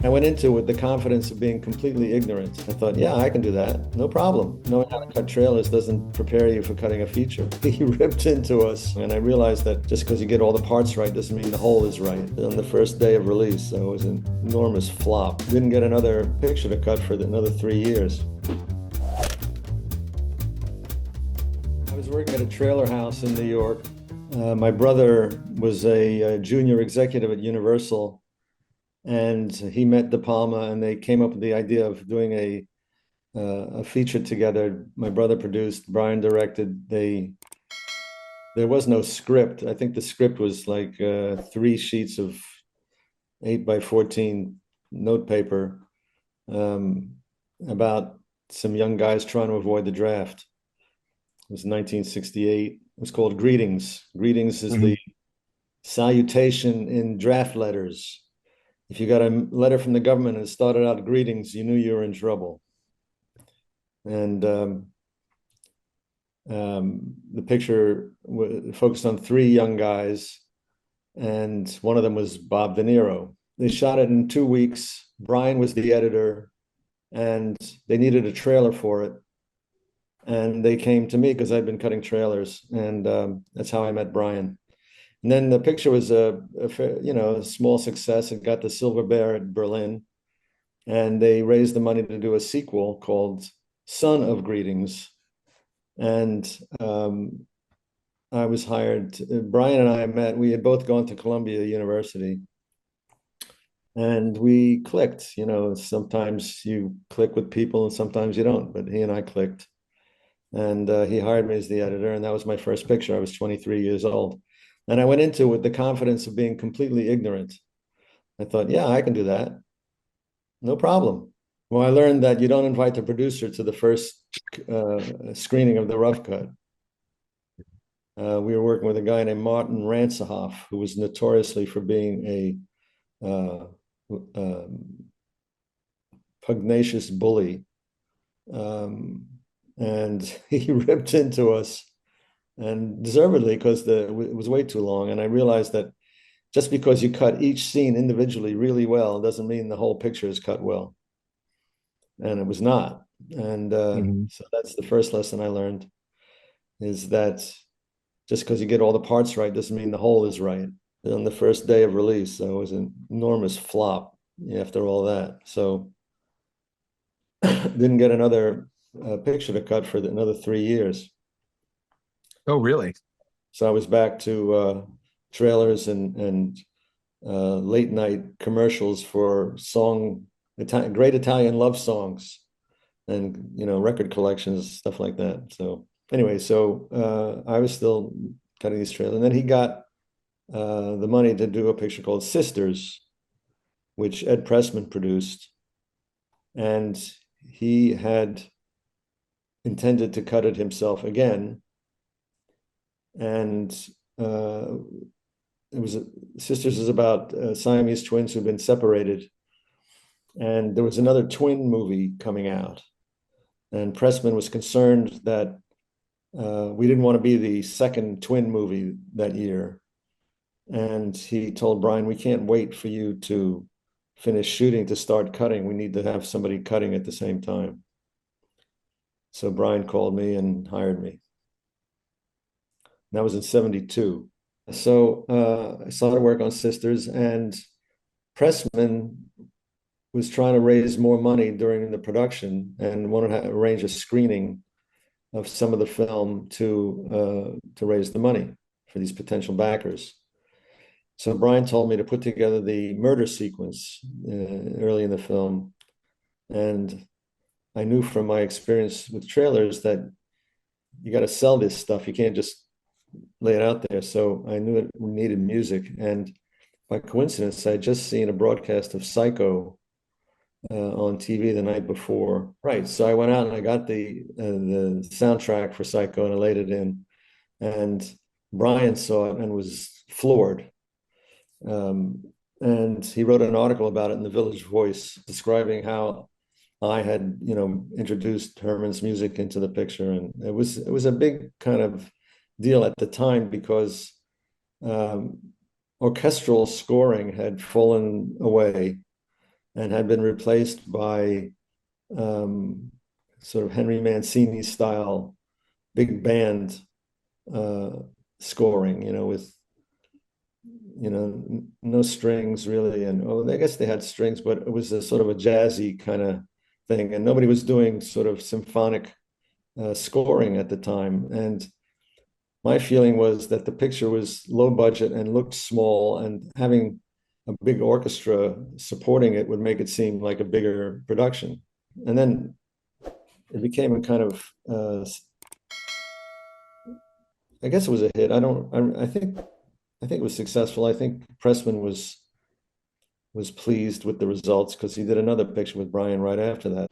I went into it with the confidence of being completely ignorant. I thought, yeah, I can do that. No problem. Knowing how to cut trailers doesn't prepare you for cutting a feature. He ripped into us, and I realized that just because you get all the parts right doesn't mean the whole is right. On the first day of release, so it was an enormous flop. Didn't get another picture to cut for another 3 years. I was working at a trailer house in New York. My brother was a junior executive at Universal, and he met De Palma, and they came up with the idea of doing a feature together. My brother produced, Brian directed. There was no script. I think the script was like 3 sheets of 8 by 14 notepaper um, about some young guys trying to avoid the draft. It was 1968. It was called Greetings. Greetings is Mhm. the salutation in draft letters. If you got a letter from the government and it started out greetings, you knew you were in trouble. And the picture focused on 3 young guys, and one of them was Bob De Niro. They shot it in 2 weeks. Brian was the editor, and they needed a trailer for it. And they came to me because I'd been cutting trailers, and that's how I met Brian. And then the picture was a small success. It got the Silver Bear at Berlin, and they raised the money to do a sequel called Son of Greetings. And I was hired. Brian and I met. We had both gone to Columbia University, and we clicked. You know, sometimes you click with people, and sometimes you don't. But he and I clicked, and he hired me as the editor, and that was my first picture. I was 23 years old, and I went into it with the confidence of being completely ignorant. I thought, yeah, I can do that. No problem. Well, I learned that you don't invite the producer to the first screening of the rough cut. We were working with a guy named Martin Ransahoff, who was notoriously for being a pugnacious bully. Um, and he ripped into us, and deservedly, because it was way too long. And I realized that just because you cut each scene individually really well doesn't mean the whole picture is cut well. And it was not. And Mhm. so that's the first lesson I learned, is that just because you get all the parts right doesn't mean the whole is right. On the first day of release, so it was an enormous flop after all that. So didn't get another picture to cut for another 3 years. Oh, really? So I was back to trailers and late night commercials for great Italian love songs, and record collections, stuff like that. So anyway, so I was still cutting these trailers, and then he got the money to do a picture called Sisters, which Ed Pressman produced, and he had intended to cut it himself again, and uh, it was Sisters is about Siamese twins who've been separated, and there was another twin movie coming out, and Pressman was concerned that we didn't want to be the second twin movie that year. And he told Brian, we can't wait for you to finish shooting to start cutting. We need to have somebody cutting at the same time. So Brian called me and hired me. That was in 72. So I started work on Sisters, and Pressman was trying to raise more money during the production and wanted to arrange a screening of some of the film to raise the money for these potential backers. So Brian told me to put together the murder sequence early in the film, and I knew from my experience with trailers that you got to sell this stuff. You can't just lay it out there. So I knew it needed music, and by coincidence, I had just seen a broadcast of Psycho on TV the night before. Right. So I went out and I got the soundtrack for Psycho and I laid it in. And Brian saw it and was floored. Um, and he wrote an article about it in the Village Voice, describing how I had, introduced Herman's music into the picture. And it was a big kind of deal at the time, because um, orchestral scoring had fallen away. and had been replaced by sort of Henry Mancini style big band uh, scoring, with no strings really, and I guess they had strings, but it was a sort of a jazzy kind of thing, and nobody was doing sort of symphonic scoring at the time. And my feeling was that the picture was low budget and looked small, and having a big orchestra supporting it would make it seem like a bigger production. And then it became a kind of, I guess it was a hit. I think it was successful. I think Pressman was pleased with the results because he did another picture with Brian right after that.